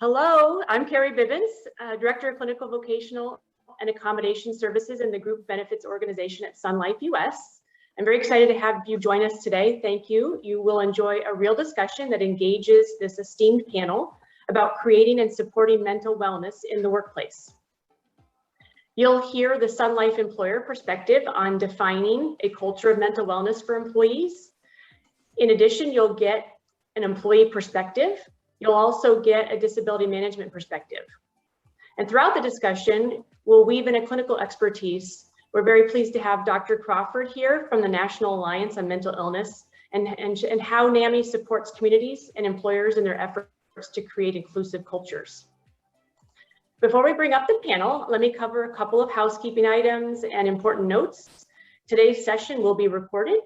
Hello, I'm Carrie Bibbins, Director of Clinical Vocational and Accommodation Services in the Group Benefits Organization at Sun Life US. I'm very excited to have you join us today. Thank you. You will enjoy a real discussion that engages this esteemed panel about creating and supporting mental wellness in the workplace. You'll hear the Sun Life employer perspective on defining a culture of mental wellness for employees. In addition, you'll get an employee perspective. You'll also get a disability management perspective. And throughout the discussion, we'll weave in a clinical expertise. We're very pleased to have Dr. Crawford here from the National Alliance on Mental Illness and how NAMI supports communities and employers in their efforts to create inclusive cultures. Before we bring up the panel, let me cover a couple of housekeeping items and important notes. Today's session will be recorded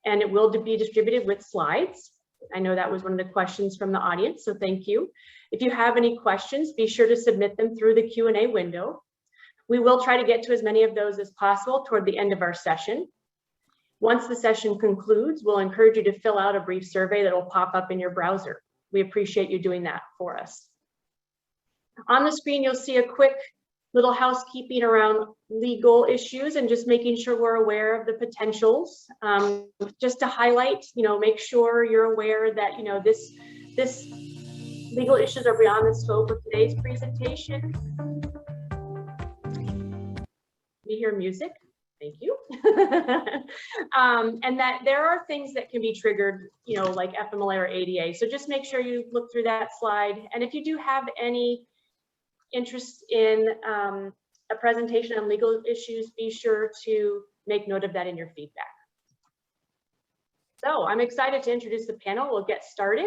and it will be distributed with slides. I know that was one of the questions from the audience, so thank you. If you have any questions, be sure to submit them through the Q&A window. We will try to get to as many of those as possible toward the end of our session. Once the session concludes, we'll encourage you to fill out a brief survey that will pop up in your browser. We appreciate you doing that for us. On the screen, you'll see a quick little housekeeping around legal issues and just making sure we're aware of the potentials. Just to highlight, make sure you're aware that, this legal issues are beyond the scope of today's presentation. We hear music, thank you. And that there are things that can be triggered, like FMLA or ADA. So just make sure you look through that slide. And if you do have any interest in a presentation on legal issues, be sure to make note of that in your feedback. So I'm excited to introduce the panel. We'll get started.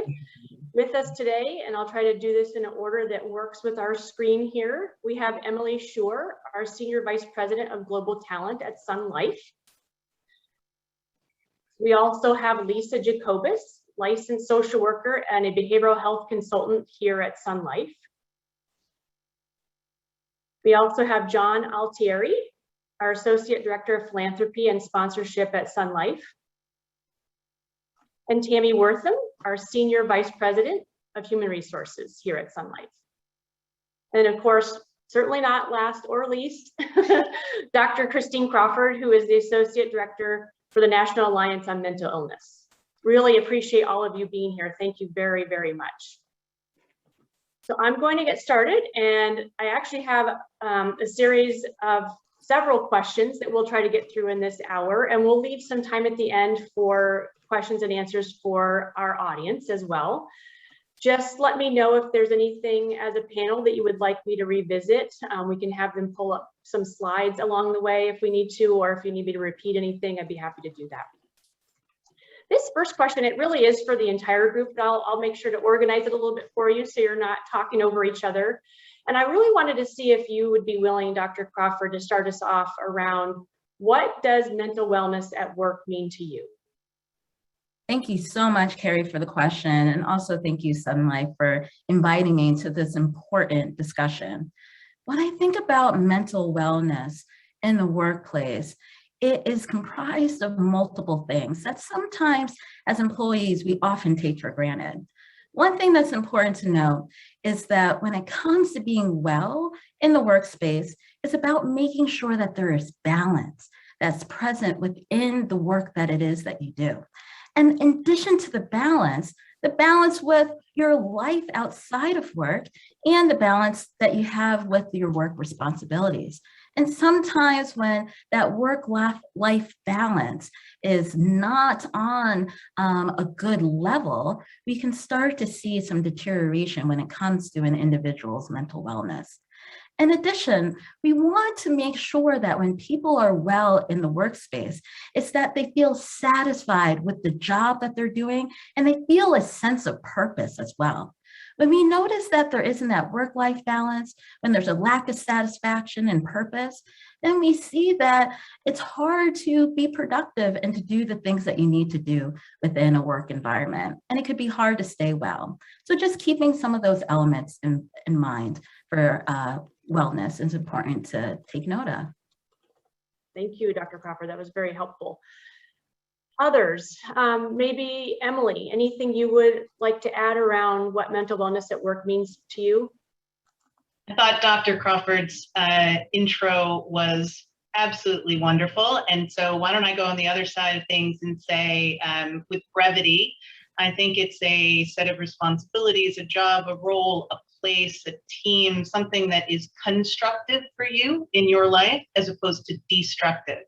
With us today, and I'll try to do this in an order that works with our screen here, we have Emily Schur, our Senior Vice President of Global Talent at Sun Life. We also have Lisa Jacobus, licensed social worker and a behavioral health consultant here at Sun Life. We also have John Altieri, our Associate Director of Philanthropy and Sponsorship at Sun Life. And Tammy Wortham, our Senior Vice President of Human Resources here at Sun Life. And of course, certainly not last or least, Dr. Christine Crawford, who is the Associate Director for the National Alliance on Mental Illness. Really appreciate all of you being here. Thank you very, very much. So I'm going to get started, and I actually have a series of several questions that we'll try to get through in this hour, and we'll leave some time at the end for questions and answers for our audience as well. Just let me know if there's anything as a panel that you would like me to revisit. We can have them pull up some slides along the way if we need to, or if you need me to repeat anything, I'd be happy to do that. This first question, it really is for the entire group, but I'll make sure to organize it a little bit for you so you're not talking over each other. And I really wanted to see if you would be willing, Dr. Crawford, to start us off around what does mental wellness at work mean to you? Thank you so much, Carrie, for the question. And also thank you, Sun Life, for inviting me to this important discussion. When I think about mental wellness in the workplace, it is comprised of multiple things that sometimes as employees, we often take for granted. One thing that's important to know is that when it comes to being well in the workspace, it's about making sure that there is balance that's present within the work that it is that you do. And in addition to the balance with your life outside of work and the balance that you have with your work responsibilities. And sometimes when that work-life balance is not on a good level, we can start to see some deterioration when it comes to an individual's mental wellness. In addition, we want to make sure that when people are well in the workspace, it's that they feel satisfied with the job that they're doing and they feel a sense of purpose as well. When we notice that there isn't that work-life balance, when there's a lack of satisfaction and purpose, then we see that it's hard to be productive and to do the things that you need to do within a work environment. And it could be hard to stay well. So just keeping some of those elements in mind for wellness is important to take note of. Thank you, Dr. Crawford. That was very helpful. Others, maybe Emily, anything you would like to add around what mental wellness at work means to you? I thought Dr. Crawford's intro was absolutely wonderful. And so why don't I go on the other side of things and say, with brevity, I think it's a set of responsibilities, a job, a role, a place, a team, something that is constructive for you in your life as opposed to destructive.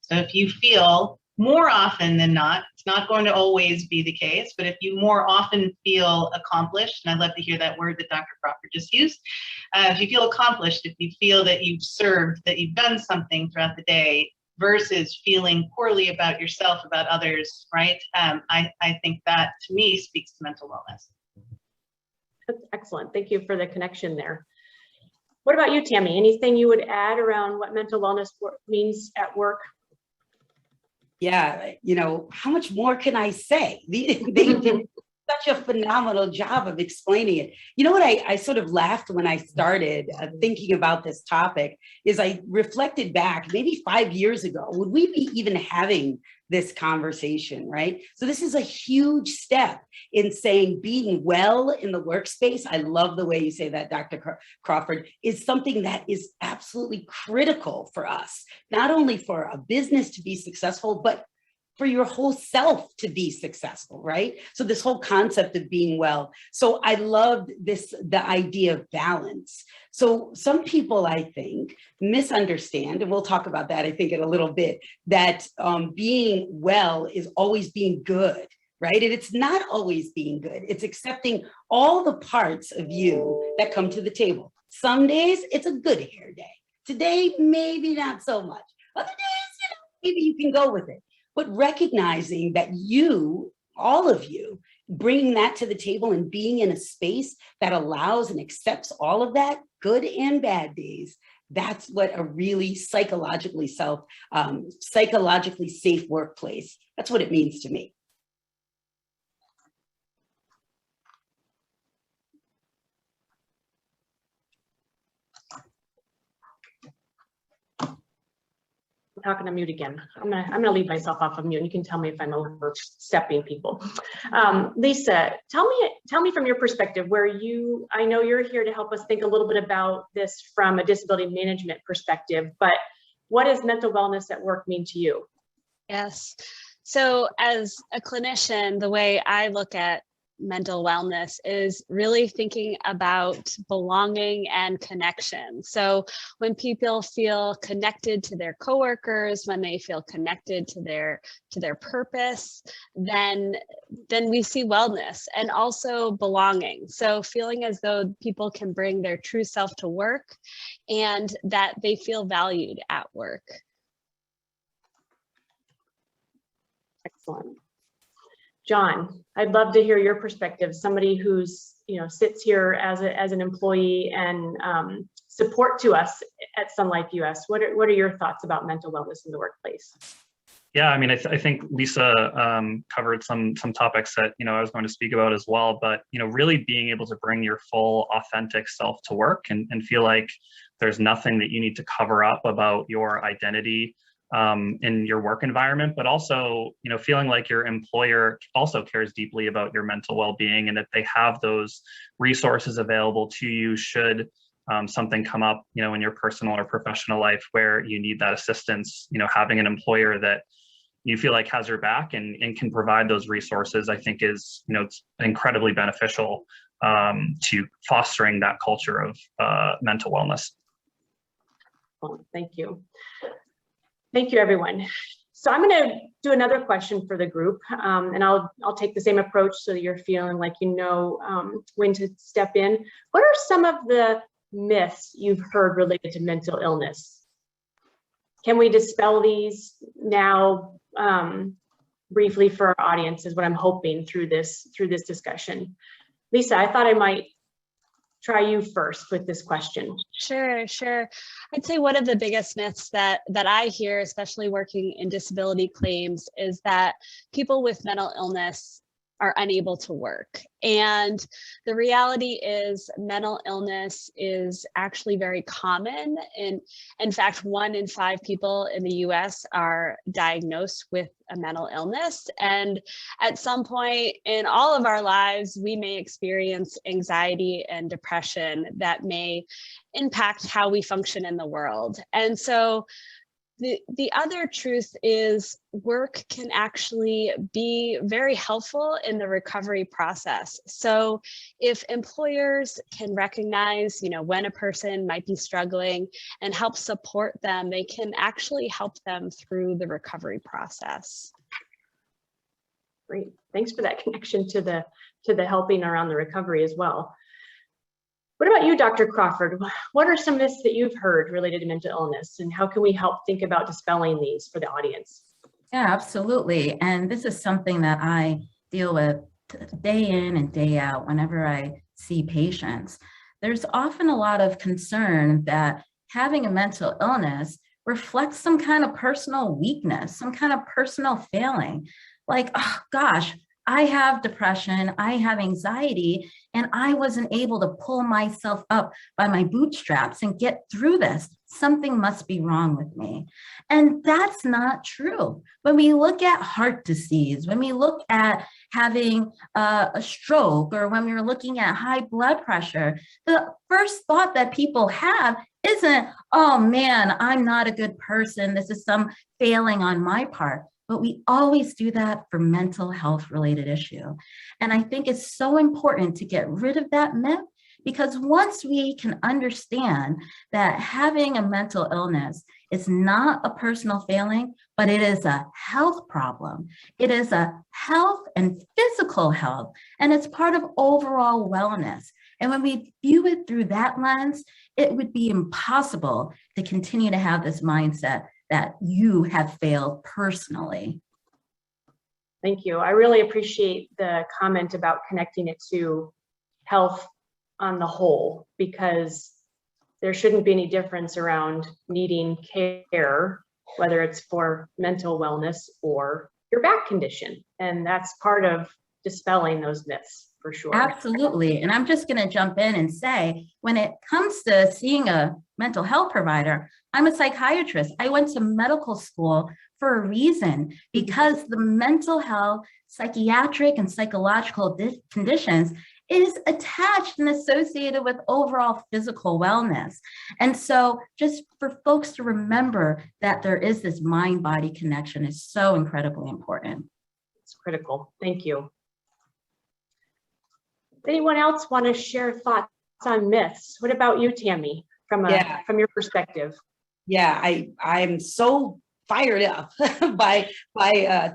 So if you feel more often than not, it's not going to always be the case, but if you more often feel accomplished, and I love to hear that word that Dr. Crawford just used, if you feel accomplished, if you feel that you've served, that you've done something throughout the day, versus feeling poorly about yourself, about others, right? I think that, to me, speaks to mental wellness. That's excellent. Thank you for the connection there. What about you, Tammy? Anything you would add around what mental wellness means at work? Yeah, you know, how much more can I say? They did such a phenomenal job of explaining it. You know what I sort of laughed when I started thinking about this topic is I reflected back maybe 5 years ago, would we be even having this conversation, right? So this is a huge step in saying being well in the workspace. I love the way you say that, Dr. Crawford, is something that is absolutely critical for us, not only for a business to be successful, but for your whole self to be successful, right? So this whole concept of being well. So I loved the idea of balance. So some people, I think, misunderstand, and we'll talk about that, I think, in a little bit, that being well is always being good, right? And it's not always being good. It's accepting all the parts of you that come to the table. Some days it's a good hair day. Today, maybe not so much. Other days, you know, maybe you can go with it. But recognizing that you, all of you, bringing that to the table and being in a space that allows and accepts all of that, good and bad days, that's what a really psychologically safe workplace, that's what it means to me. Talking to mute again. I'm gonna leave myself off of mute, and you can tell me if I'm overstepping people. Lisa, tell me from your perspective, where I know you're here to help us think a little bit about this from a disability management perspective, but what does mental wellness at work mean to you? Yes. So as a clinician, the way I look at mental wellness is really thinking about belonging and connection. So when people feel connected to their coworkers, when they feel connected to their purpose, then we see wellness and also belonging. So feeling as though people can bring their true self to work and that they feel valued at work. Excellent. John, I'd love to hear your perspective, somebody who's, sits here as an employee and support to us at Sun Life US. What are your thoughts about mental wellness in the workplace? Yeah, I mean, I think Lisa covered some topics that, I was going to speak about as well, but, really being able to bring your full authentic self to work and feel like there's nothing that you need to cover up about your identity in your work environment, but also, feeling like your employer also cares deeply about your mental well-being and that they have those resources available to you should something come up, in your personal or professional life where you need that assistance. Having an employer that you feel like has your back and can provide those resources, I think is, it's incredibly beneficial to fostering that culture of mental wellness. Well, thank you. Thank you, everyone. So I'm going to do another question for the group, and I'll take the same approach so that you're feeling like when to step in. What are some of the myths you've heard related to mental illness? Can we dispel these now briefly for our audience is what I'm hoping through this discussion. Lisa, I thought I might try you first with this question. Sure. I'd say one of the biggest myths that I hear, especially working in disability claims, is that people with mental illness are unable to work. And the reality is mental illness is actually very common. And in fact, 1 in 5 people in the US are diagnosed with a mental illness. And at some point in all of our lives, we may experience anxiety and depression that may impact how we function in the world. And so the other truth is work can actually be very helpful in the recovery process. So if employers can recognize, when a person might be struggling and help support them, they can actually help them through the recovery process. Great, thanks for that connection to the helping around the recovery as well. What about you, Dr. Crawford? What are some myths that you've heard related to mental illness, and how can we help think about dispelling these for the audience? Yeah, absolutely. And this is something that I deal with day in and day out whenever I see patients. There's often a lot of concern that having a mental illness reflects some kind of personal weakness, some kind of personal failing. Like, oh gosh, I have depression, I have anxiety, and I wasn't able to pull myself up by my bootstraps and get through this. Something must be wrong with me. And that's not true. When we look at heart disease, when we look at having a stroke, or when we're looking at high blood pressure, the first thought that people have isn't, oh man, I'm not a good person. This is some failing on my part. But we always do that for mental health related issue. And I think it's so important to get rid of that myth, because once we can understand that having a mental illness is not a personal failing, but it is a health problem. It is a health and physical health, and it's part of overall wellness. And when we view it through that lens, it would be impossible to continue to have this mindset that you have failed personally. Thank you. I really appreciate the comment about connecting it to health on the whole, because there shouldn't be any difference around needing care, whether it's for mental wellness or your back condition. And that's part of dispelling those myths for sure. Absolutely. And I'm just going to jump in and say, when it comes to seeing a mental health provider, I'm a psychiatrist. I went to medical school for a reason, because the mental health, psychiatric and psychological conditions is attached and associated with overall physical wellness. And so just for folks to remember that there is this mind-body connection is so incredibly important. It's critical. Thank you. Anyone else want to share thoughts on myths? What about you, Tammy, from your perspective? Yeah, I'm so fired up by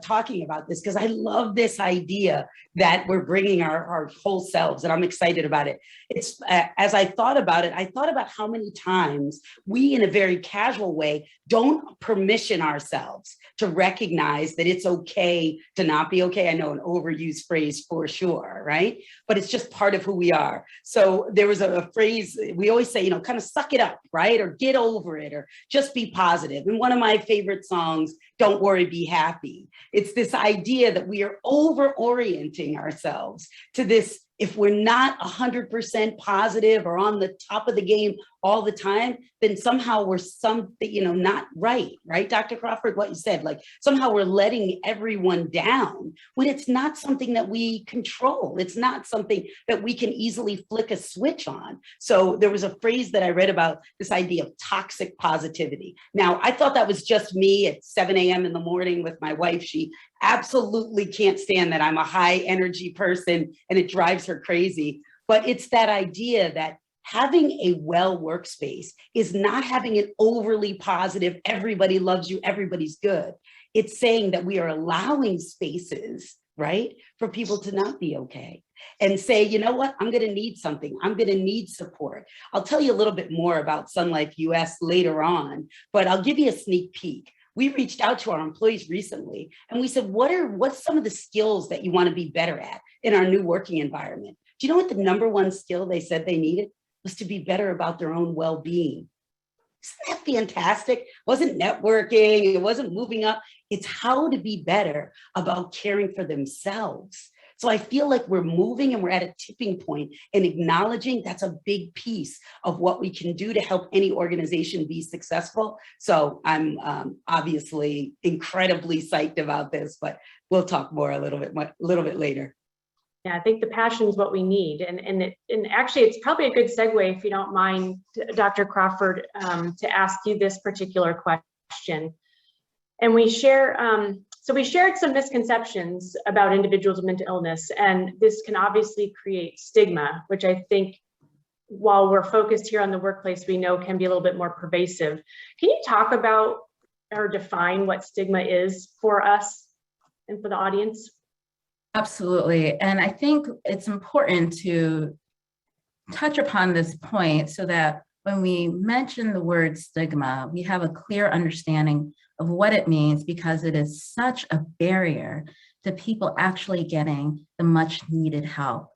talking about this, because I love this idea that we're bringing our whole selves, and I'm excited about it. It's as I thought about it, I thought about how many times we, in a very casual way, don't permission ourselves to recognize that it's okay to not be okay. I know an overused phrase for sure, right? But it's just part of who we are. So there was a phrase we always say, kind of suck it up, right? Or get over it, or just be positive. And one of my favorite songs, Don't Worry, Be Happy. It's this idea that we are over-orienting ourselves to this. If we're not 100% positive or on the top of the game all the time, then somehow we're not right, Dr. Crawford, what you said, like somehow we're letting everyone down when it's not something that we control. It's not something that we can easily flick a switch on. So there was a phrase that I read about this idea of toxic positivity. Now, I thought that was just me at 7 a.m. in the morning with my wife. She absolutely can't stand that I'm a high energy person and it drives her crazy. But it's that idea that having a well workspace is not having an overly positive, everybody loves you, everybody's good. It's saying that we are allowing spaces, right, for people to not be okay and say, you know what, I'm going to need something. I'm going to need support. I'll tell you a little bit more about Sun Life US later on, but I'll give you a sneak peek. We reached out to our employees recently and we said, what's some of the skills that you want to be better at in our new working environment? Do you know what the number one skill they said they needed was? To be better about their own well-being. Isn't that fantastic? It wasn't networking, it wasn't moving up. It's how to be better about caring for themselves. So I feel like we're moving and we're at a tipping point, and acknowledging that's a big piece of what we can do to help any organization be successful. So I'm obviously incredibly psyched about this, but we'll talk more a little bit later. Yeah, I think the passion is what we need. And actually, it's probably a good segue, if you don't mind, Dr. Crawford, to ask you this particular question. And we share, so we shared some misconceptions about individuals with mental illness, and this can obviously create stigma, which I think, while we're focused here on the workplace, we know can be a little bit more pervasive. Can you talk about or define what stigma is for us and for the audience? Absolutely. And I think it's important to touch upon this point so that when we mention the word stigma, we have a clear understanding of what it means, because it is such a barrier to people actually getting the much needed help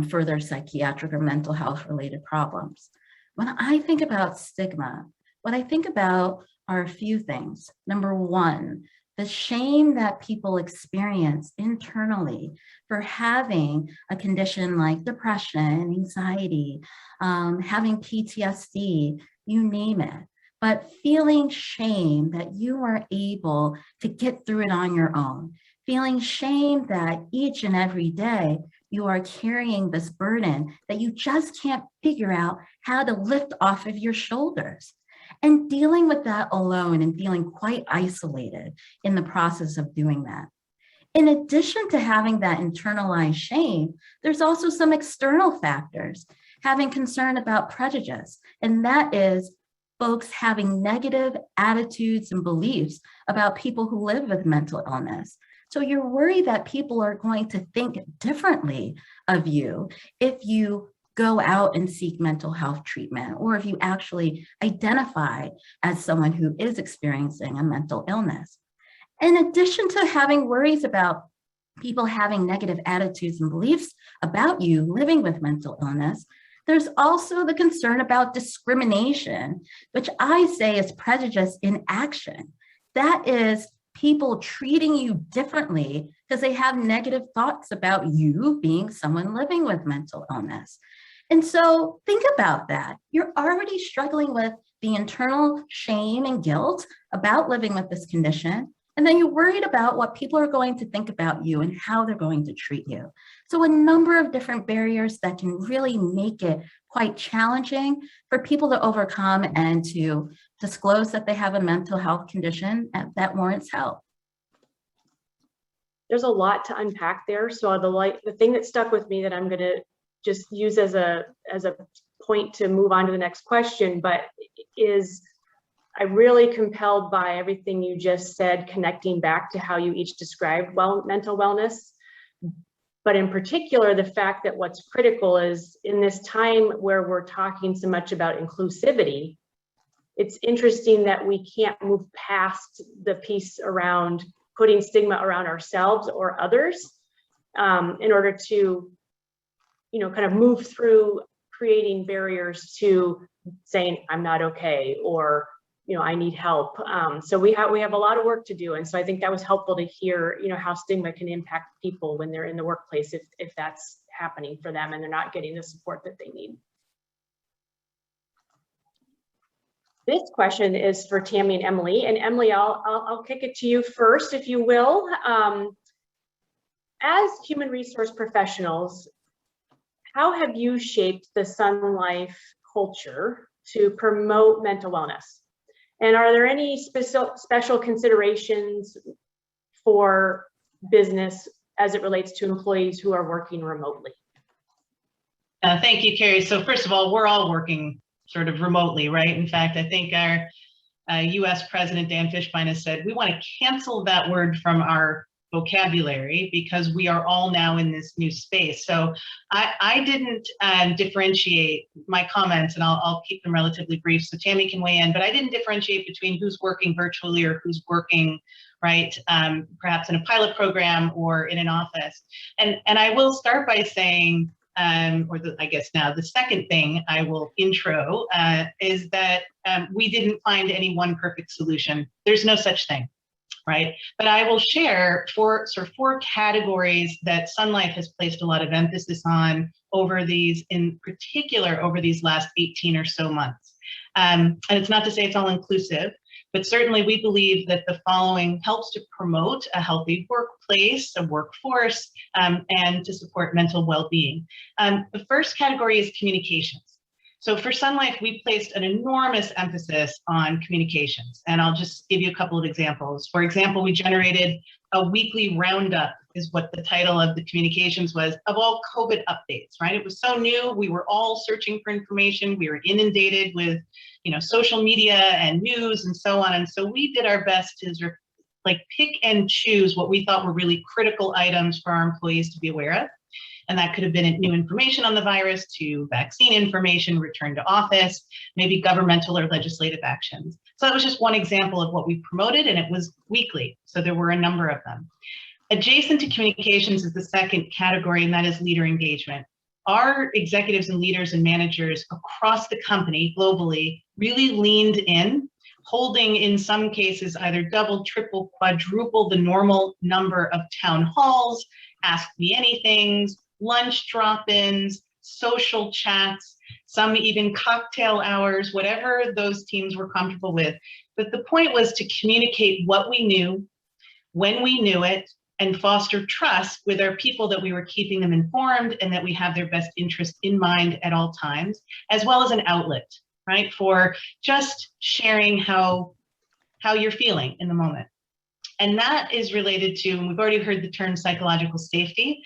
for their psychiatric or mental health related problems. When I think about stigma, what I think about are a few things. Number one, the shame that people experience internally for having a condition like depression, anxiety, having PTSD, you name it, but feeling shame that you are able to get through it on your own, feeling shame that each and every day you are carrying this burden that you just can't figure out how to lift off of your shoulders. And dealing with that alone and feeling quite isolated in the process of doing that. In addition to having that internalized shame, there's also some external factors, having concern about prejudice, and that is folks having negative attitudes and beliefs about people who live with mental illness. So you're worried that people are going to think differently of you if you go out and seek mental health treatment, or if you actually identify as someone who is experiencing a mental illness. In addition to having worries about people having negative attitudes and beliefs about you living with mental illness, there's also the concern about discrimination, which I say is prejudice in action. That is people treating you differently because they have negative thoughts about you being someone living with mental illness. And so think about that. You're already struggling with the internal shame and guilt about living with this condition. And then you're worried about what people are going to think about you and how they're going to treat you. So a number of different barriers that can really make it quite challenging for people to overcome and to disclose that they have a mental health condition that warrants help. There's a lot to unpack there. So the thing that stuck with me that I'm going to just use as a point to move on to the next question, but is I'm really compelled by everything you just said, connecting back to how you each described mental wellness. But in particular, the fact that what's critical is in this time where we're talking so much about inclusivity, it's interesting that we can't move past the piece around putting stigma around ourselves or others in order to, kind of move through creating barriers to saying, I'm not okay, or, I need help. So we have a lot of work to do. And so I think that was helpful to hear, how stigma can impact people when they're in the workplace, if that's happening for them and they're not getting the support that they need. This question is for Tammy and Emily. And Emily, I'll kick it to you first, if you will. As human resource professionals, how have you shaped the Sun Life culture to promote mental wellness? And are there any special considerations for business as it relates to employees who are working remotely? Thank you, Carrie. So first of all, we're all working sort of remotely, right? In fact, I think our US President Dan Fishbein has said, we want to cancel that word from our vocabulary because we are all now in this new space. So I didn't differentiate my comments, and I'll keep them relatively brief so Tammy can weigh in, but I didn't differentiate between who's working virtually or who's working, right, perhaps in a pilot program or in an office. And I will start by saying, I guess now the second thing I will intro is that we didn't find any one perfect solution. There's no such thing. right? But I will share four categories that Sun Life has placed a lot of emphasis on in particular over these last 18 or so months. And it's not to say it's all inclusive, but certainly we believe that the following helps to promote a healthy workplace, a workforce, and to support mental well-being. The first category is communications. So for Sun Life, we placed an enormous emphasis on communications, and I'll just give you a couple of examples. For example, we generated a weekly roundup, is what the title of the communications was, of all COVID updates, right? It was so new, we were all searching for information, we were inundated with, social media and news and so on, and so we did our best to pick and choose what we thought were really critical items for our employees to be aware of. And that could have been new information on the virus, to vaccine information, return to office, maybe governmental or legislative actions. So that was just one example of what we promoted, and it was weekly. So there were a number of them. Adjacent to communications is the second category, and that is leader engagement. Our executives and leaders and managers across the company globally really leaned in, holding in some cases either double, triple, quadruple the normal number of town halls, ask me anythings, lunch drop-ins, social chats, some even cocktail hours, whatever those teams were comfortable with. But the point was to communicate what we knew, when we knew it, and foster trust with our people that we were keeping them informed and that we have their best interest in mind at all times, as well as an outlet, right, for just sharing how you're feeling in the moment. And that is related to, and we've already heard the term psychological safety.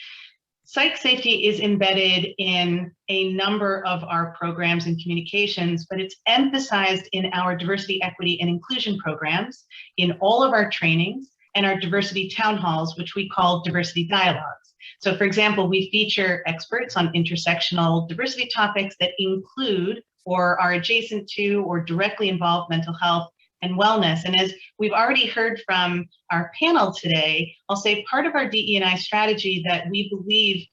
Psych safety is embedded in a number of our programs and communications, but it's emphasized in our diversity, equity, and inclusion programs, in all of our trainings, and our diversity town halls, which we call diversity dialogues. So for example, we feature experts on intersectional diversity topics that include or are adjacent to or directly involve mental health and wellness. And as we've already heard from our panel today, I'll say part of our DE&I strategy that we believe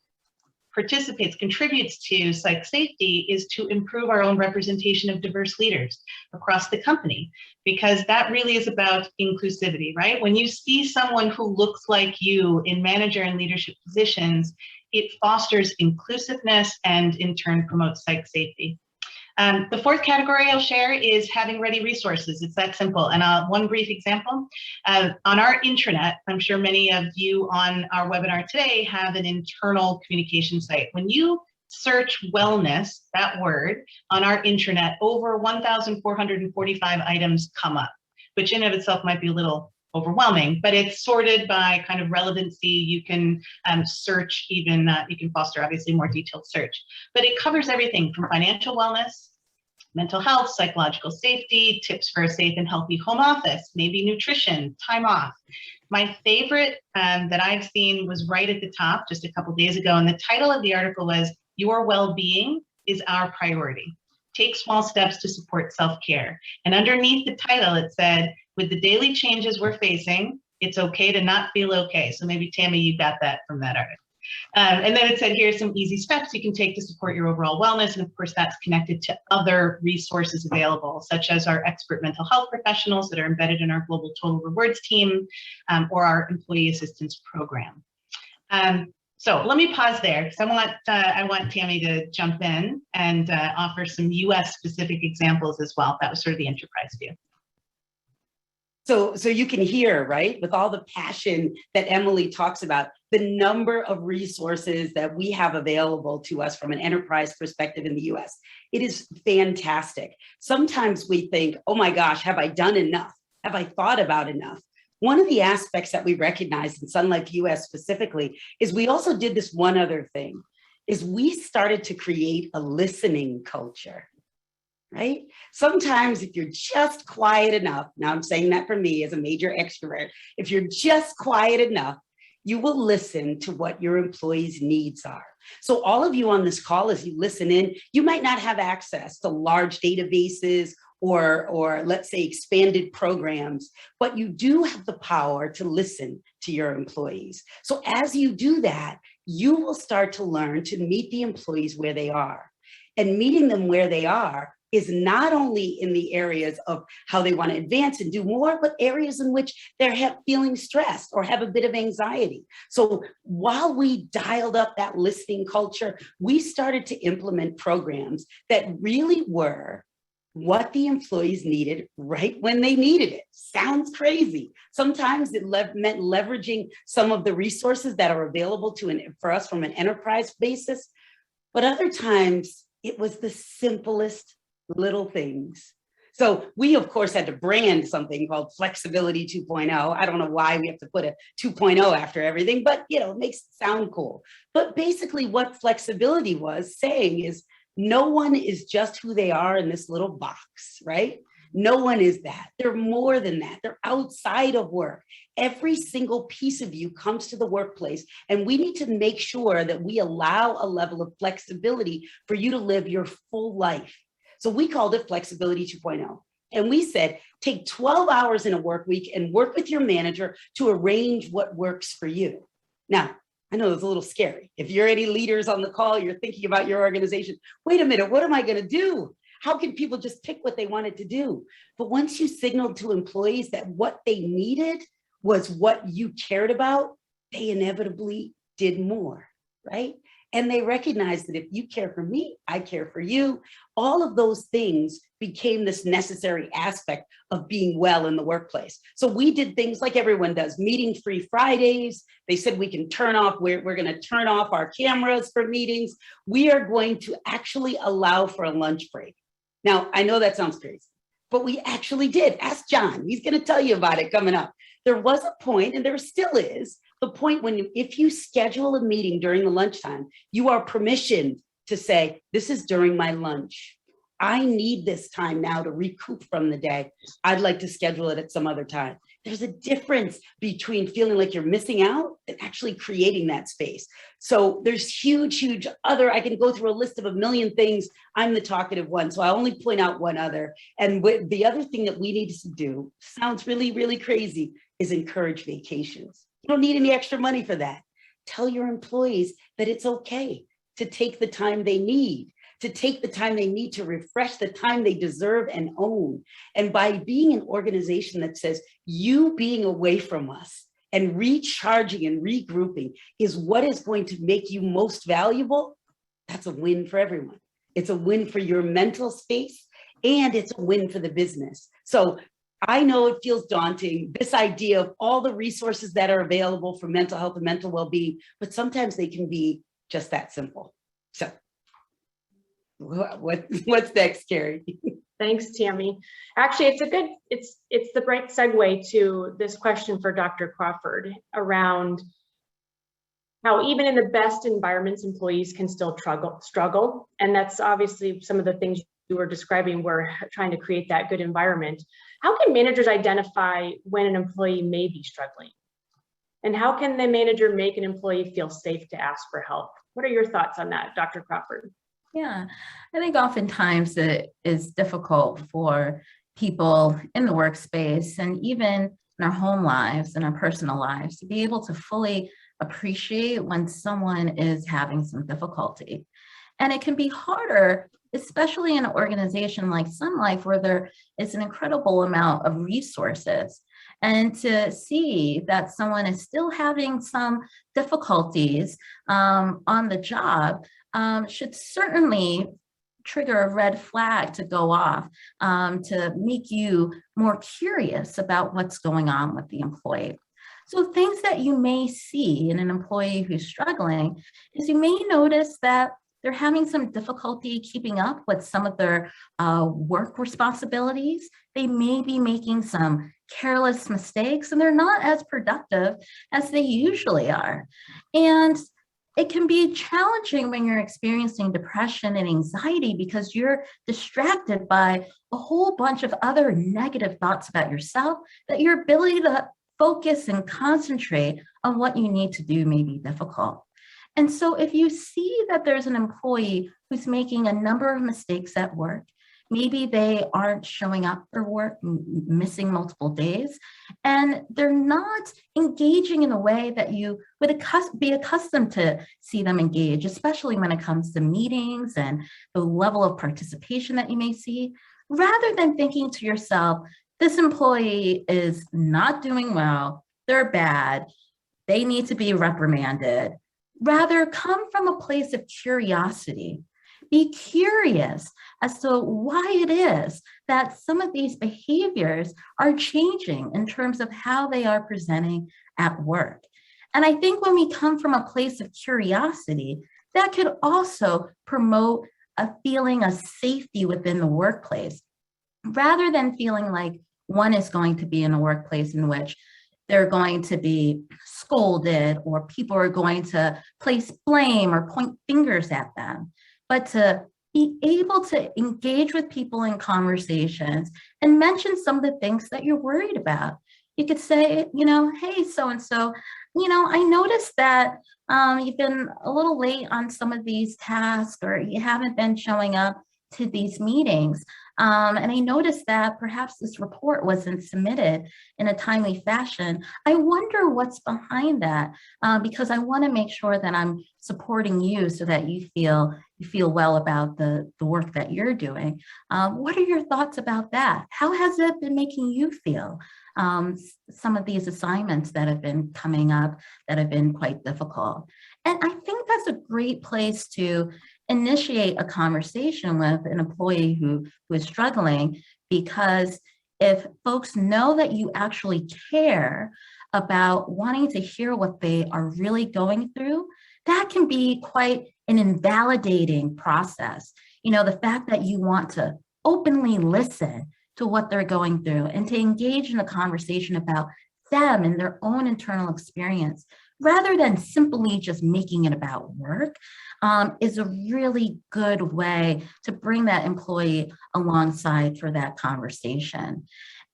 contributes to psych safety is to improve our own representation of diverse leaders across the company, because that really is about inclusivity, right? When you see someone who looks like you in manager and leadership positions, it fosters inclusiveness and in turn promotes psych safety. The fourth category I'll share is having ready resources. It's that simple. And one brief example, on our intranet, I'm sure many of you on our webinar today have an internal communication site. When you search wellness, that word, on our intranet, over 1,445 items come up, which in of itself might be a little overwhelming, but it's sorted by kind of relevancy. You can search even, you can foster obviously more detailed search, but it covers everything from financial wellness, mental health, psychological safety, tips for a safe and healthy home office, maybe nutrition, time off. My favorite that I've seen was right at the top just a couple days ago, and the title of the article was, "Your Well-Being is Our Priority. Take small steps to support self-care." And underneath the title, it said, "With the daily changes we're facing, it's okay to not feel okay." So maybe Tammy, you got that from that article. And then it said, here's some easy steps you can take to support your overall wellness. And of course, that's connected to other resources available, such as our expert mental health professionals that are embedded in our Global Total Rewards team, or our employee assistance program. So let me pause there, because I want Tammy to jump in and offer some US specific examples as well. That was sort of the enterprise view. So you can hear, right, with all the passion that Emily talks about, the number of resources that we have available to us from an enterprise perspective in the US. It is fantastic. Sometimes we think, oh my gosh, have I done enough? Have I thought about enough? One of the aspects that we recognize in Sun Life US specifically is we also did this one other thing, is we started to create a listening culture. Right? Sometimes if you're just quiet enough, now I'm saying that for me as a major extrovert, if you're just quiet enough, you will listen to what your employees' needs are. So all of you on this call, as you listen in, you might not have access to large databases or let's say expanded programs, but you do have the power to listen to your employees. So as you do that, you will start to learn to meet the employees where they are. And meeting them where they are is not only in the areas of how they want to advance and do more, but areas in which they're feeling stressed or have a bit of anxiety. So while we dialed up that listening culture, we started to implement programs that really were what the employees needed right when they needed it. Sounds crazy. Sometimes it meant leveraging some of the resources that are available for us from an enterprise basis, but other times it was the simplest little things. So we, of course, had to brand something called Flexibility 2.0. I don't know why we have to put a 2.0 after everything, but it makes it sound cool. But basically what flexibility was saying is, no one is just who they are in this little box, right? No one is that. They're more than that. They're outside of work. Every single piece of you comes to the workplace, and we need to make sure that we allow a level of flexibility for you to live your full life. So we called it Flexibility 2.0. And we said, take 12 hours in a work week and work with your manager to arrange what works for you. Now, I know it's a little scary. If you're any leaders on the call, you're thinking about your organization. Wait a minute, what am I going to do? How can people just pick what they wanted to do? But once you signaled to employees that what they needed was what you cared about, they inevitably did more, right? And they recognized that if you care for me, I care for you. All of those things became this necessary aspect of being well in the workplace. So we did things like everyone does, meeting-free Fridays. They said we can we're going to turn off our cameras for meetings. We are going to actually allow for a lunch break. Now, I know that sounds crazy, but we actually did. Ask John, he's going to tell you about it coming up. There was a point, and there still is, the point when if you schedule a meeting during the lunchtime, you are permissioned to say, this is during my lunch. I need this time now to recoup from the day. I'd like to schedule it at some other time. There's a difference between feeling like you're missing out and actually creating that space. So there's huge other, I can go through a list of a million things. I'm the talkative one, so I only point out one other. And the other thing that we need to do, sounds really crazy, is encourage vacations. You don't need any extra money for that. Tell your employees that it's okay to take the time they need, to refresh the time they deserve and own. And by being an organization that says, you being away from us and recharging and regrouping is what is going to make you most valuable, that's a win for everyone. It's a win for your mental space, and it's a win for the business. So I know it feels daunting, this idea of all the resources that are available for mental health and mental well-being, but sometimes they can be just that simple. So what's next, Carrie? Thanks, Tammy. Actually, it's the right segue to this question for Dr. Crawford around how even in the best environments, employees can still struggle. And that's obviously some of the things you were describing. We're trying to create that good environment. How can managers identify when an employee may be struggling? And how can the manager make an employee feel safe to ask for help? What are your thoughts on that, Dr. Crawford? Yeah, I think oftentimes it is difficult for people in the workspace and even in our home lives and our personal lives to be able to fully appreciate when someone is having some difficulty. And it can be harder, especially in an organization like Sun Life, where there is an incredible amount of resources. And to see that someone is still having some difficulties on the job should certainly trigger a red flag to go off to make you more curious about what's going on with the employee. So things that you may see in an employee who's struggling is you may notice that they're having some difficulty keeping up with some of their work responsibilities. They may be making some careless mistakes, and they're not as productive as they usually are. And it can be challenging when you're experiencing depression and anxiety because you're distracted by a whole bunch of other negative thoughts about yourself, that your ability to focus and concentrate on what you need to do may be difficult. And so if you see that there's an employee who's making a number of mistakes at work, Maybe they aren't showing up for work, missing multiple days, and they're not engaging in a way that you would be accustomed to see them engage, especially when it comes to meetings and the level of participation that you may see. Rather than thinking to yourself, this employee is not doing well, they're bad, they need to be reprimanded. Rather, come from a place of curiosity. Be curious as to why it is that some of these behaviors are changing in terms of how they are presenting at work. And I think when we come from a place of curiosity, that could also promote a feeling of safety within the workplace, rather than feeling like one is going to be in a workplace in which they're going to be scolded or people are going to place blame or point fingers at them, but to be able to engage with people in conversations and mention some of the things that you're worried about. You could say, hey, so-and-so, I noticed that you've been a little late on some of these tasks, or you haven't been showing up to these meetings. And I noticed that perhaps this report wasn't submitted in a timely fashion. I wonder what's behind that, because I want to make sure that I'm supporting you so that you feel well about the work that you're doing. What are your thoughts about that? How has it been making you feel? Some of these assignments that have been coming up that have been quite difficult. And I think that's a great place to initiate a conversation with an employee who is struggling, because if folks know that you actually care about wanting to hear what they are really going through, that can be quite an invalidating process. The fact that you want to openly listen to what they're going through and to engage in a conversation about them and their own internal experience, rather than simply just making it about work, is a really good way to bring that employee alongside for that conversation.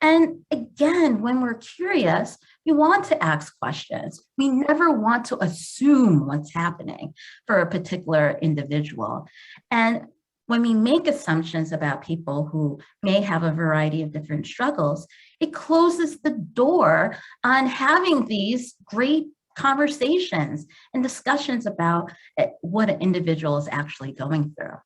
And again, when we're curious, we want to ask questions. We never want to assume what's happening for a particular individual. And when we make assumptions about people who may have a variety of different struggles, it closes the door on having these great conversations and discussions about what an individual is actually going through.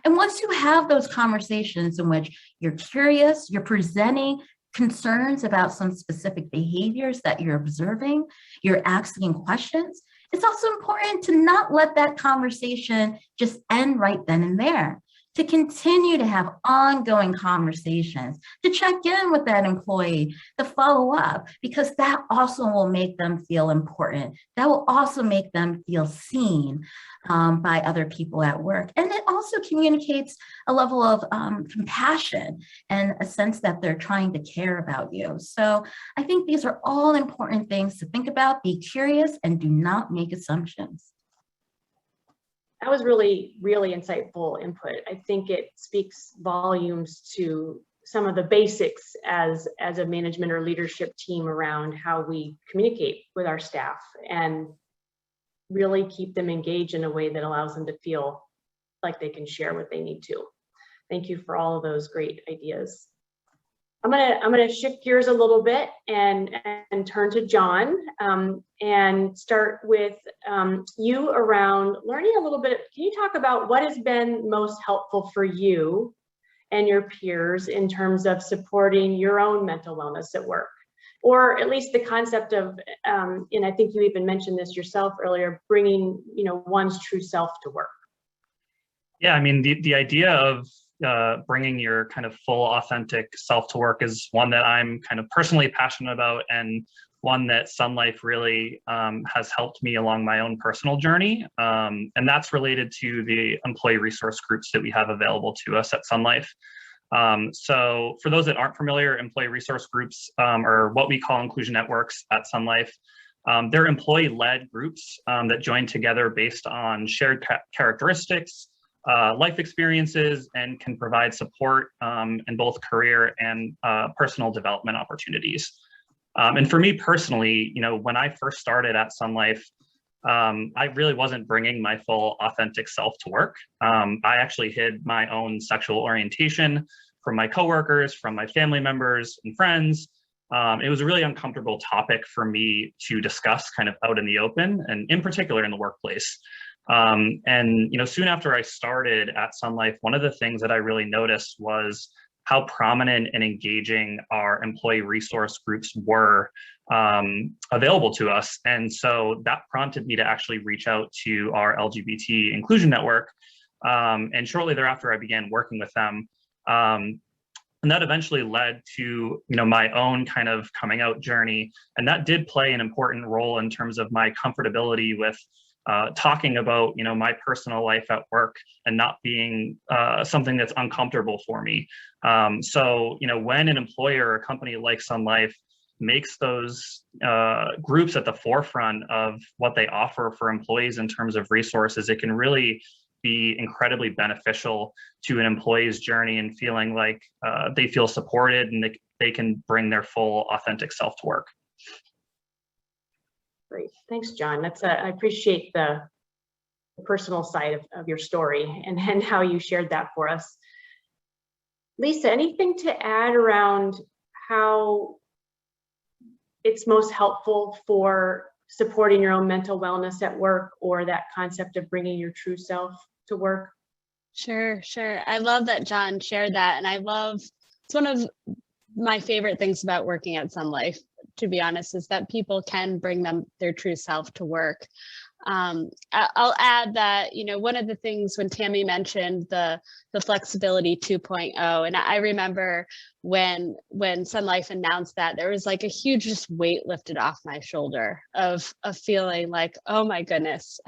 And once you have those conversations in which you're curious, you're presenting concerns about some specific behaviors that you're observing, you're asking questions, it's also important to not let that conversation just end right then and there, to continue to have ongoing conversations, to check in with that employee, to follow up, because that also will make them feel important. That will also make them feel seen by other people at work. And it also communicates a level of compassion and a sense that they're trying to care about you. So I think these are all important things to think about. Be curious and do not make assumptions. That was really, really insightful input. I think it speaks volumes to some of the basics as a management or leadership team around how we communicate with our staff and really keep them engaged in a way that allows them to feel like they can share what they need to. Thank you for all of those great ideas. I'm gonna shift gears a little bit and turn to John and start with you around learning a little bit. Can you talk about what has been most helpful for you and your peers in terms of supporting your own mental wellness at work? Or at least the concept of, and I think you even mentioned this yourself earlier, bringing one's true self to work. Yeah, I mean, the idea of bringing your kind of full authentic self to work is one that I'm kind of personally passionate about, and one that Sun Life really has helped me along my own personal journey. And that's related to the employee resource groups that we have available to us at Sun Life. So for those that aren't familiar, employee resource groups are what we call inclusion networks at Sun Life. They're employee-led groups that join together based on shared characteristics, life experiences, and can provide support in both career and personal development opportunities. And for me personally, when I first started at Sun Life, I really wasn't bringing my full authentic self to work. I actually hid my own sexual orientation from my coworkers, from my family members and friends. It was a really uncomfortable topic for me to discuss kind of out in the open, and in particular in the workplace. And soon after I started at Sun Life, one of the things that I really noticed was how prominent and engaging our employee resource groups were available to us. And so that prompted me to actually reach out to our LGBT inclusion network. And shortly thereafter, I began working with them. And that eventually led to my own kind of coming out journey. And that did play an important role in terms of my comfortability with talking about my personal life at work and not being something that's uncomfortable for me. So when an employer or a company like Sun Life makes those groups at the forefront of what they offer for employees in terms of resources, it can really be incredibly beneficial to an employee's journey and feeling like they feel supported and they can bring their full authentic self to work. Great, thanks, John. I appreciate the personal side of your story and how you shared that for us. Lisa, anything to add around how it's most helpful for supporting your own mental wellness at work, or that concept of bringing your true self to work? Sure. I love that John shared that. And it's one of my favorite things about working at Sun Life, to be honest, is that people can bring their true self to work. I'll add that, one of the things when Tammy mentioned the flexibility 2.0, and I remember when Sun Life announced that, there was like a huge just weight lifted off my shoulder of feeling like, oh my goodness,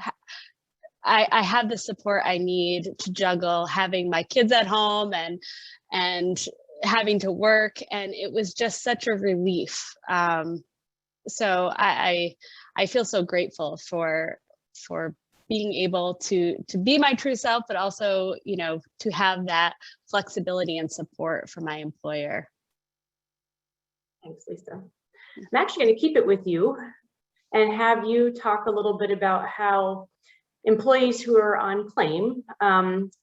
I have the support I need to juggle having my kids at home and having to work, and it was just such a relief. So I feel so grateful for being able to be my true self, but also to have that flexibility and support from my employer. Thanks, Lisa. I'm actually going to keep it with you and have you talk a little bit about how employees who are on claim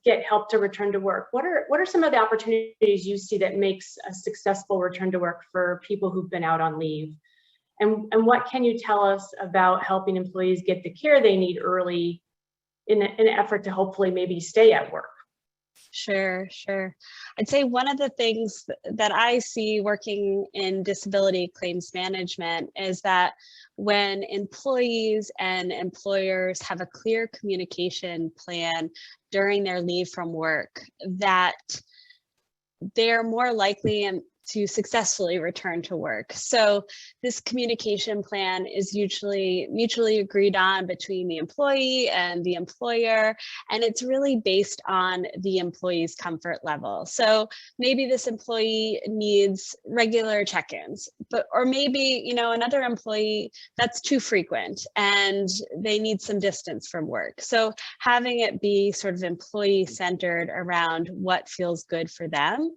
get help to return to work. What are some of the opportunities you see that makes a successful return to work for people who've been out on leave? And what can you tell us about helping employees get the care they need early in an effort to hopefully maybe stay at work? Sure. I'd say one of the things that I see working in disability claims management is that when employees and employers have a clear communication plan during their leave from work, that they're more likely to successfully return to work. So this communication plan is usually mutually agreed on between the employee and the employer, and it's really based on the employee's comfort level. So maybe this employee needs regular check-ins, or maybe another employee that's too frequent and they need some distance from work. So having it be sort of employee-centered around what feels good for them,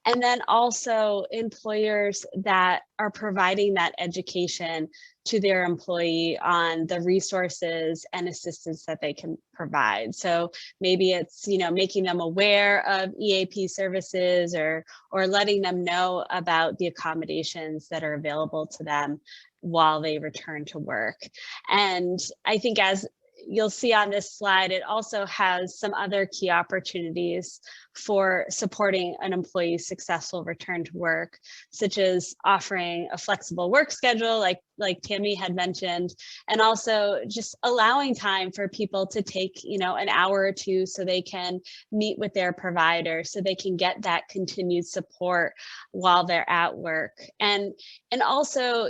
and then also employers that are providing that education to their employee on the resources and assistance that they can provide. So maybe it's making them aware of EAP services or letting them know about the accommodations that are available to them while they return to work. And I think, as you'll see on this slide, it also has some other key opportunities for supporting an employee's successful return to work, such as offering a flexible work schedule, like Tammy had mentioned, and also just allowing time for people to take, an hour or two so they can meet with their provider, so they can get that continued support while they're at work. And also,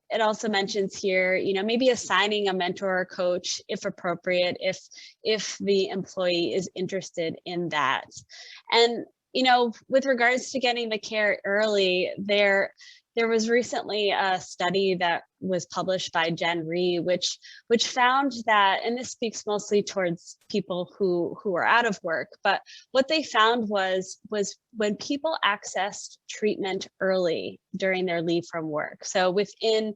it also mentions here, maybe assigning a mentor or coach if appropriate, if the employee is interested in that. And, with regards to getting the care early, there there was recently a study that was published by Jen Rhee, which found that, and this speaks mostly towards people who are out of work, but what they found was when people accessed treatment early during their leave from work, so within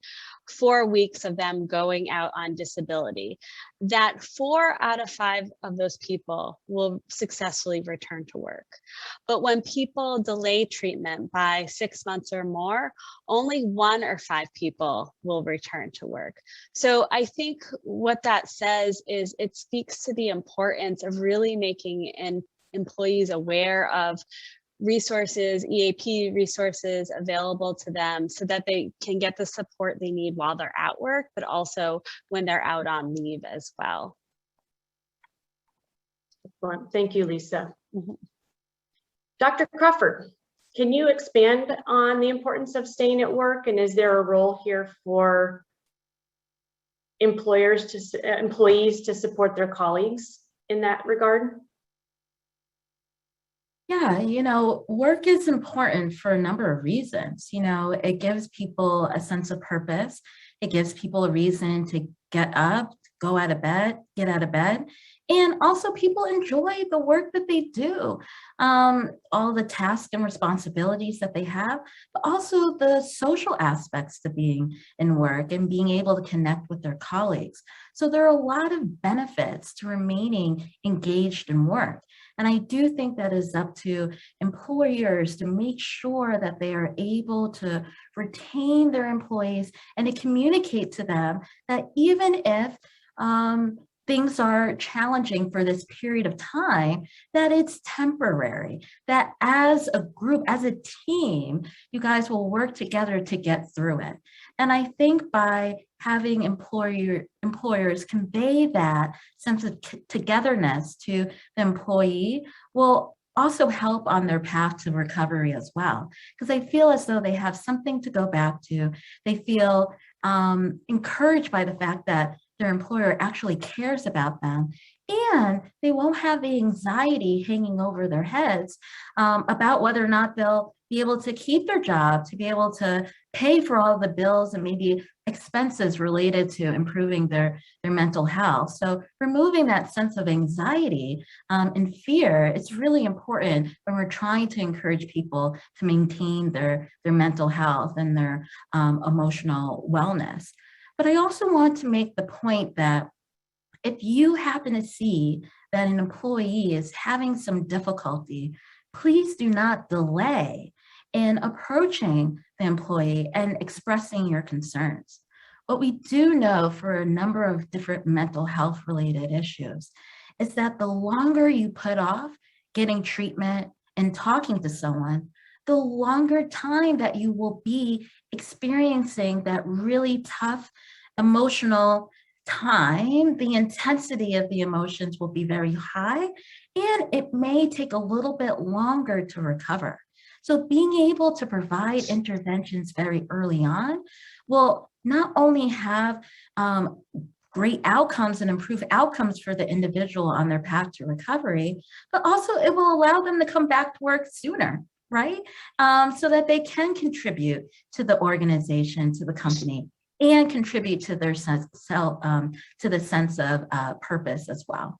4 weeks of them going out on disability, that 4 out of 5 of those people will successfully return to work. But when people delay treatment by 6 months or more, only 1 or 5 people will return to work. So I think what that says is it speaks to the importance of really making employees aware of resources, EAP resources available to them so that they can get the support they need while they're at work, but also when they're out on leave as well. Thank you, Lisa. Dr. Crawford, can you expand on the importance of staying at work, and is there a role here for employees to support their colleagues in that regard? Yeah, work is important for a number of reasons. It gives people a sense of purpose. It gives people a reason to get up, get out of bed. And also people enjoy the work that they do, all the tasks and responsibilities that they have, but also the social aspects to being in work and being able to connect with their colleagues. So there are a lot of benefits to remaining engaged in work. And I do think that is up to employers to make sure that they are able to retain their employees and to communicate to them that even if things are challenging for this period of time, that it's temporary, that as a group, as a team, you guys will work together to get through it. And I think by having employers convey that sense of togetherness to the employee will also help on their path to recovery as well. Because they feel as though they have something to go back to. They feel encouraged by the fact that their employer actually cares about them, and they won't have the anxiety hanging over their heads about whether or not they'll be able to keep their job, to be able to pay for all the bills and maybe expenses related to improving their mental health. So removing that sense of anxiety and fear is really important when we're trying to encourage people to maintain their mental health and their emotional wellness. But I also want to make the point that if you happen to see that an employee is having some difficulty, please do not delay in approaching the employee and expressing your concerns. What we do know for a number of different mental health related issues is that the longer you put off getting treatment and talking to someone, the longer time that you will be experiencing that really tough emotional time, the intensity of the emotions will be very high, and it may take a little bit longer to recover. So being able to provide interventions very early on will not only have great outcomes and improve outcomes for the individual on their path to recovery, but also it will allow them to come back to work sooner, right? So that they can contribute to the organization, to the company, and contribute to their sense of purpose as well.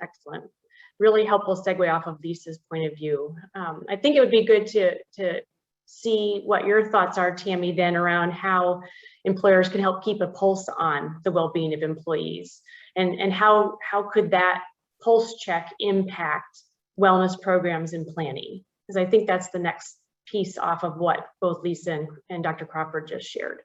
Excellent. Really helpful segue off of Lisa's point of view. I think it would be good to see what your thoughts are, Tammy, then around how employers can help keep a pulse on the well-being of employees, and how could that pulse check impact wellness programs and planning? Because I think that's the next piece off of what both Lisa and Dr. Crawford just shared.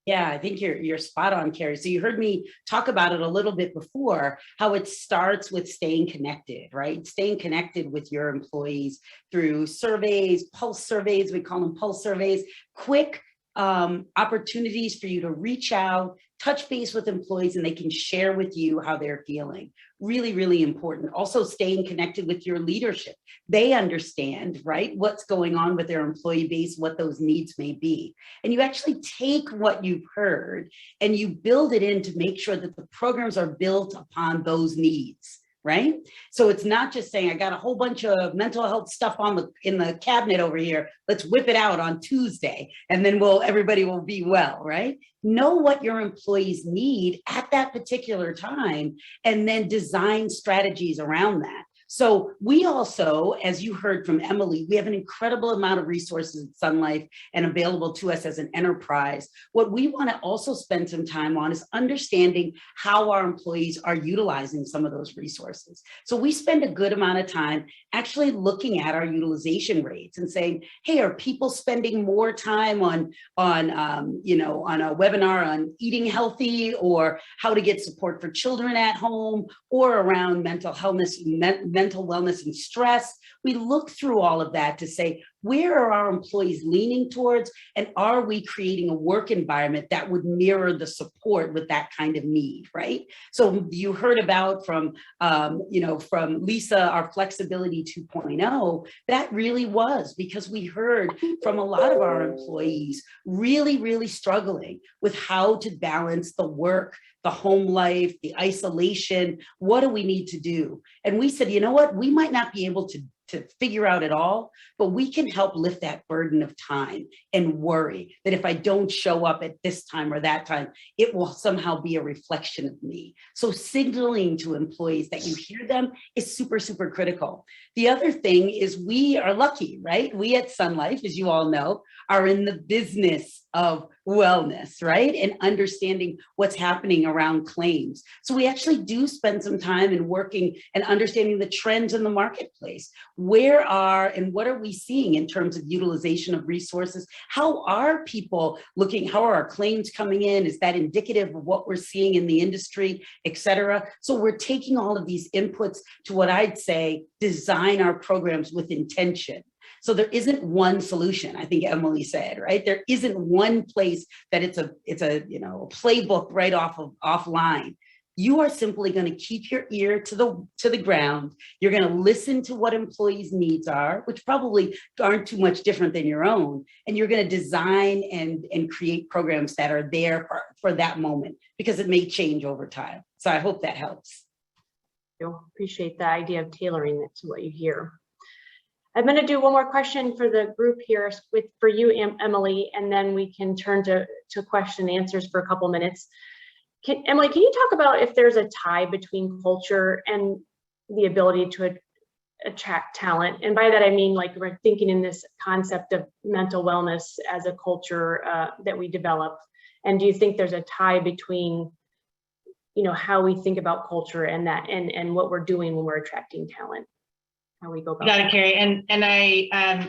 Yeah, I think you're spot on, Carrie. So you heard me talk about it a little bit before, how it starts with staying connected, right? Staying connected with your employees through surveys, pulse surveys, we call them pulse surveys, quick opportunities for you to reach out, touch base with employees, and they can share with you how they're feeling. Really, really important. Also staying connected with your leadership. They understand, right, what's going on with their employee base, what those needs may be. And you actually take what you've heard and you build it in to make sure that the programs are built upon those needs, right? So it's not just saying, I got a whole bunch of mental health stuff in the cabinet over here, let's whip it out on Tuesday, and then everybody will be well, right? Know what your employees need at that particular time, and then design strategies around that. So we also, as you heard from Emily, we have an incredible amount of resources at Sun Life and available to us as an enterprise. What we want to also spend some time on is understanding how our employees are utilizing some of those resources. So we spend a good amount of time actually looking at our utilization rates and saying, hey, are people spending more time on a webinar on eating healthy, or how to get support for children at home, or around mental wellness and stress? We look through all of that to say, where are our employees leaning towards, and are we creating a work environment that would mirror the support with that kind of need, right? So you heard about from Lisa, our flexibility 2.0, that really was because we heard from a lot of our employees really, really struggling with how to balance the work, the home life, the isolation. What do we need to do? And we said, you know what, we might not be able to figure out it all, but we can help lift that burden of time and worry that if I don't show up at this time or that time, it will somehow be a reflection of me. So signaling to employees that you hear them is super, super critical. The other thing is we are lucky, right? We at Sun Life, as you all know, are in the business of wellness, right? And understanding what's happening around claims. So we actually do spend some time in working and understanding the trends in the marketplace. Where are and what are we seeing in terms of utilization of resources? How are people looking? How are our claims coming in? Is that indicative of what we're seeing in the industry, et cetera? So we're taking all of these inputs to what I'd say, design our programs with intention. So there isn't one solution, I think Emily said, right? There isn't one place that it's a playbook right offline. You are simply going to keep your ear to the ground. You're going to listen to what employees' needs are, which probably aren't too much different than your own. And you're going to design and create programs that are there for that moment, because it may change over time. So I hope that helps. I appreciate the idea of tailoring it to what you hear. I'm going to do one more question for the group here for you, Emily, and then we can turn to question and answers for a couple minutes. Emily, can you talk about if there's a tie between culture and the ability to attract talent? And by that, I mean, like, we're thinking in this concept of mental wellness as a culture that we develop. And do you think there's a tie between, how we think about culture and that, and what we're doing when we're attracting talent? How we go about Got it, Carrie. And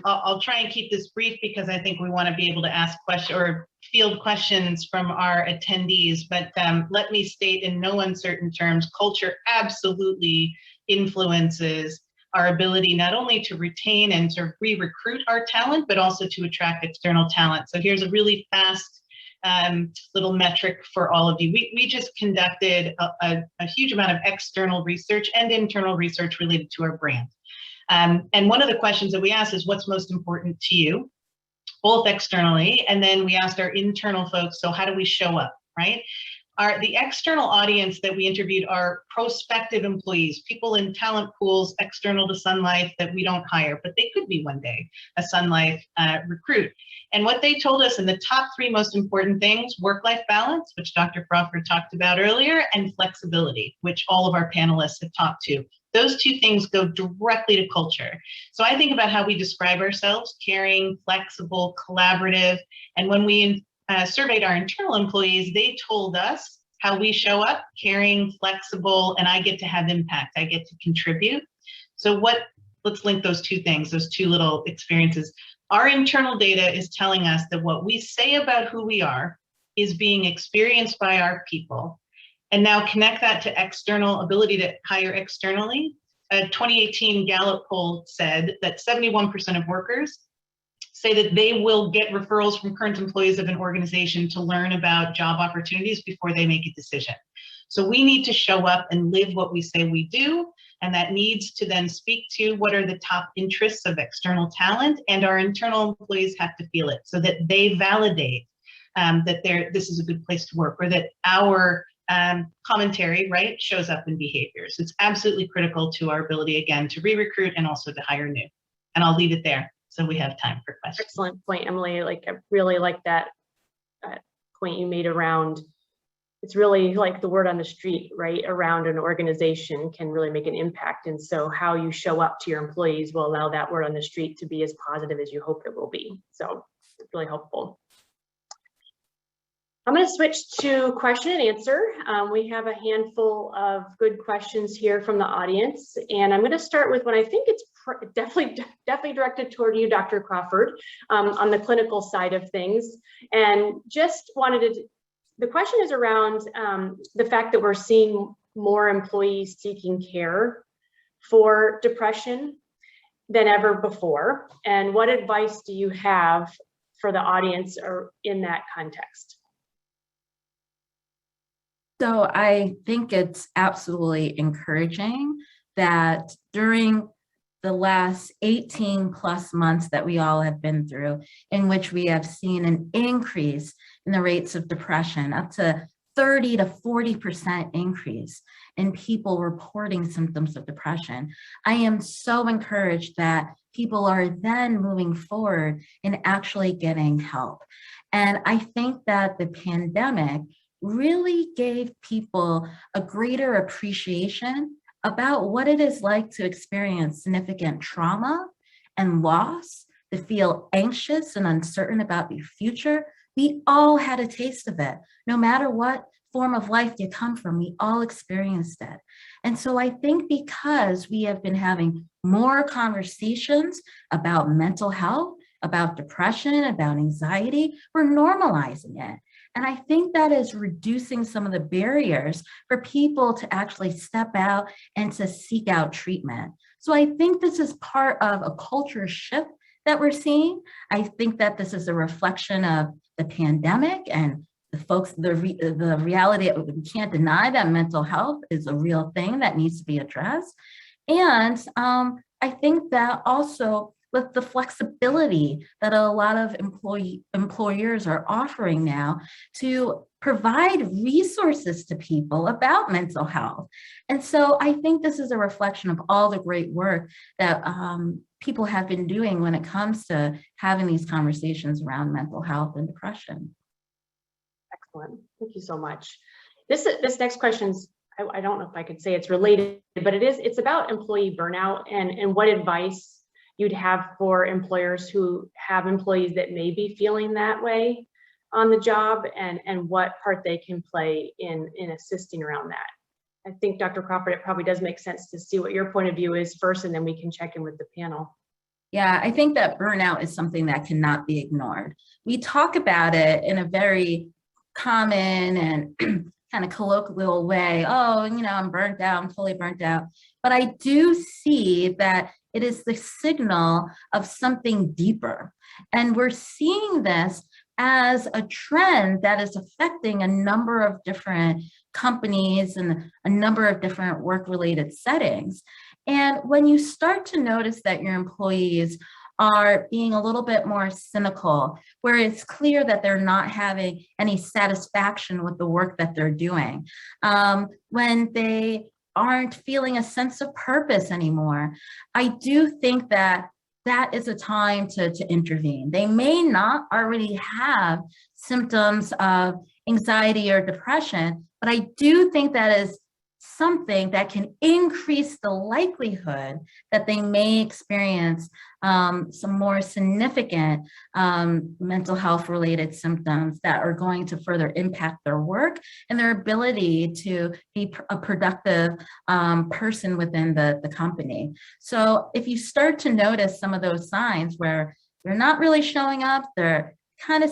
I'll try and keep this brief because I think we want to be able to ask questions or field questions from our attendees. But let me state in no uncertain terms, culture absolutely influences our ability not only to retain and to re-recruit our talent, but also to attract external talent. So here's a really fast little metric for all of you. We just conducted a huge amount of external research and internal research related to our brand. And one of the questions that we asked is, what's most important to you, both externally, and then we asked our internal folks, so how do we show up, right? The external audience that we interviewed are prospective employees, people in talent pools external to Sun Life that we don't hire, but they could be one day a Sun Life recruit. And what they told us in the top 3 most important things: work-life balance, which Dr. Crawford talked about earlier, and flexibility, which all of our panelists have talked to. Those 2 things go directly to culture. So I think about how we describe ourselves: caring, flexible, collaborative. And when we surveyed our internal employees, they told us how we show up: caring, flexible, and I get to have impact. I get to contribute. So let's link those 2 things, those 2 little experiences. Our internal data is telling us that what we say about who we are is being experienced by our people. And now connect that to external ability to hire externally. A 2018 Gallup poll said that 71% of workers say that they will get referrals from current employees of an organization to learn about job opportunities before they make a decision. So we need to show up and live what we say we do, and that needs to then speak to what are the top interests of external talent, and our internal employees have to feel it so that they validate that this is a good place to work, or that our commentary, right, shows up in behaviors. It's absolutely critical to our ability, again, to re-recruit and also to hire new. And I'll leave it there so we have time for questions. Excellent point, Emily. Like, I really like that point you made around, it's really like the word on the street, right, around an organization can really make an impact. And so how you show up to your employees will allow that word on the street to be as positive as you hope it will be. So it's really helpful. I'm going to switch to question and answer. We have a handful of good questions here from the audience, and I'm going to start with what I think it's definitely directed toward you, Dr. Crawford, on the clinical side of things. And just wanted to, the question is around the fact that we're seeing more employees seeking care for depression than ever before. And what advice do you have for the audience or in that context? So I think it's absolutely encouraging that during the last 18 plus months that we all have been through, in which we have seen an increase in the rates of depression, up to 30 to 40% increase in people reporting symptoms of depression. I am so encouraged that people are then moving forward and actually getting help. And I think that the pandemic really gave people a greater appreciation about what it is like to experience significant trauma and loss, to feel anxious and uncertain about your future. We all had a taste of it. No matter what form of life you come from, we all experienced it. And so I think because we have been having more conversations about mental health, about depression, about anxiety, we're normalizing it. And I think that is reducing some of the barriers for people to actually step out and to seek out treatment. So I think this is part of a culture shift that we're seeing. I think that this is a reflection of the pandemic and the reality that we can't deny that mental health is a real thing that needs to be addressed. And I think that also with the flexibility that a lot of employers are offering now to provide resources to people about mental health. And so I think this is a reflection of all the great work that people have been doing when it comes to having these conversations around mental health and depression. Excellent, thank you so much. This next question's, I don't know if I could say it's related, but it's about employee burnout and what advice you'd have for employers who have employees that may be feeling that way on the job, and what part they can play in assisting around that. I think, Dr. Crawford, it probably does make sense to see what your point of view is first, and then we can check in with the panel. Yeah, I think that burnout is something that cannot be ignored. We talk about it in a very common and kind of colloquial way. Oh, you know, I'm burnt out, I'm totally burnt out. But I do see that it is the signal of something deeper. And we're seeing this as a trend that is affecting a number of different companies and a number of different work-related settings. And when you start to notice that your employees are being a little bit more cynical, where it's clear that they're not having any satisfaction with the work that they're doing, when they aren't feeling a sense of purpose anymore, I do think that that is a time to intervene. They may not already have symptoms of anxiety or depression, but I do think that is something that can increase the likelihood that they may experience some more significant mental health related symptoms that are going to further impact their work and their ability to be a productive person within the company. So if you start to notice some of those signs where they're not really showing up, they're kind of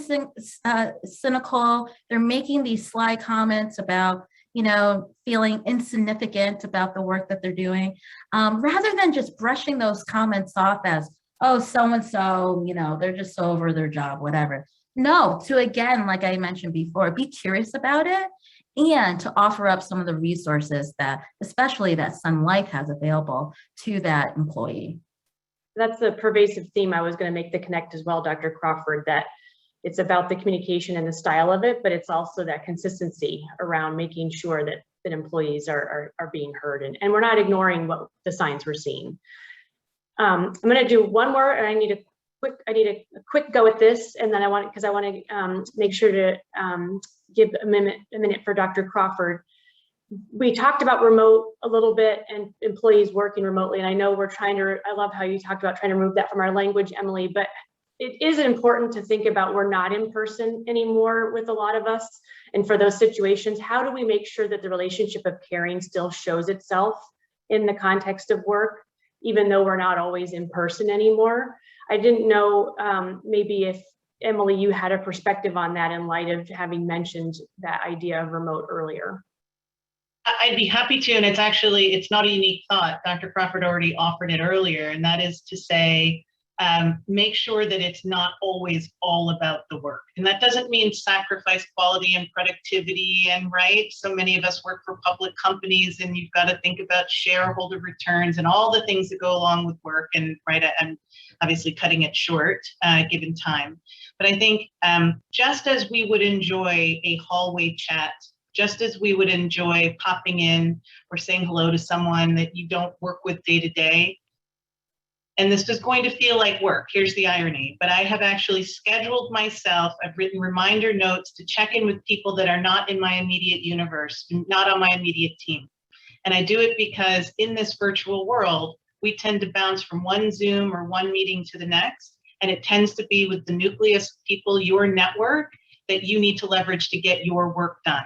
cynical, they're making these sly comments about, you know, feeling insignificant about the work that they're doing, rather than just brushing those comments off as, oh, so-and-so, you know, they're just over their job, whatever. No, to again, like I mentioned before, be curious about it and to offer up some of the resources that, especially that Sun Life has available to that employee. That's the pervasive theme I was going to make the connect as well, Dr. Crawford, that it's about the communication and the style of it, but it's also that consistency around making sure that employees are being heard, and we're not ignoring what the signs we're seeing. I'm going to do one more, and I need a quick go at this, and then I want to make sure to give a minute for Dr. Crawford. We talked about remote a little bit and employees working remotely, and I know I love how you talked about trying to remove that from our language, Emily, but it is important to think about we're not in person anymore with a lot of us. And for those situations, how do we make sure that the relationship of caring still shows itself in the context of work, even though we're not always in person anymore? I didn't know maybe if, Emily, you had a perspective on that in light of having mentioned that idea of remote earlier. I'd be happy to, and it's not a unique thought. Dr. Crawford already offered it earlier, and that is to say, make sure that it's not always all about the work. And that doesn't mean sacrifice quality and productivity, and right, so many of us work for public companies, and you've got to think about shareholder returns and all the things that go along with work, and right, and obviously cutting it short given time. But I think just as we would enjoy a hallway chat, just as we would enjoy popping in or saying hello to someone that you don't work with day to day, and this is going to feel like work, here's the irony, but I have actually scheduled myself, I've written reminder notes to check in with people that are not in my immediate universe, not on my immediate team. And I do it because in this virtual world, we tend to bounce from one Zoom or one meeting to the next, and it tends to be with the nucleus of people, your network, that you need to leverage to get your work done.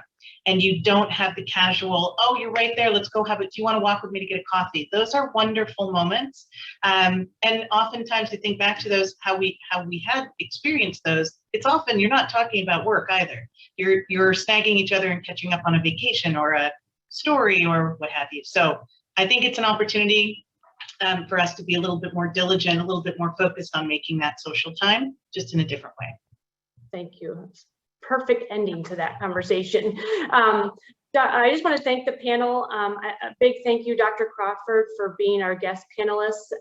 And you don't have the casual, oh, you're right there, let's go have it. Do you want to walk with me to get a coffee? Those are wonderful moments. And oftentimes to think back to those, how we had experienced those, it's often you're not talking about work either. You're snagging each other and catching up on a vacation or a story or what have you. So I think it's an opportunity for us to be a little bit more diligent, a little bit more focused on making that social time, just in a different way. Thank you. Perfect ending to that conversation. I just want to thank the panel. A big thank you, Dr. Crawford, for being our guest panelist.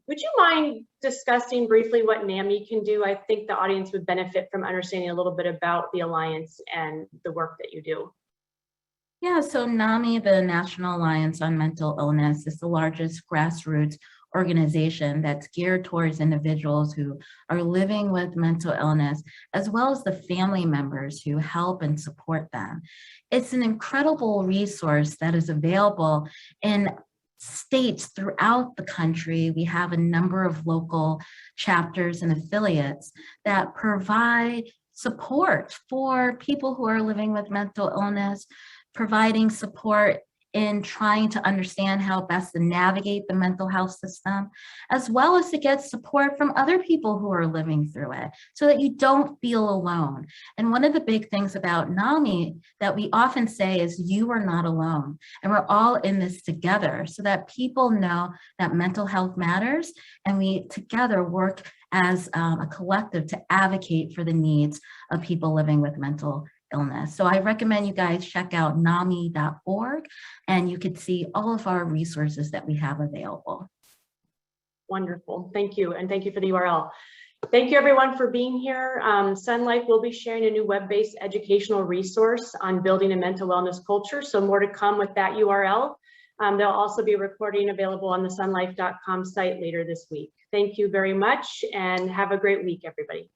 Would you mind discussing briefly what NAMI can do? I think the audience would benefit from understanding a little bit about the Alliance and the work that you do. Yeah, so NAMI, the National Alliance on Mental Illness, is the largest grassroots organization that's geared towards individuals who are living with mental illness, as well as the family members who help and support them. It's an incredible resource that is available in states throughout the country. We have a number of local chapters and affiliates that provide support for people who are living with mental illness, providing support in trying to understand how best to navigate the mental health system, as well as to get support from other people who are living through it so that you don't feel alone. And one of the big things about NAMI that we often say is you are not alone, and we're all in this together so that people know that mental health matters, and we together work as a collective to advocate for the needs of people living with mental illness. So I recommend you guys check out NAMI.org, and you can see all of our resources that we have available. Wonderful, thank you, and thank you for the URL. Thank you everyone for being here. Sun Life will be sharing a new web-based educational resource on building a mental wellness culture, so more to come with that URL. There'll also be a recording available on the sunlife.com site later this week. Thank you very much, and have a great week, everybody.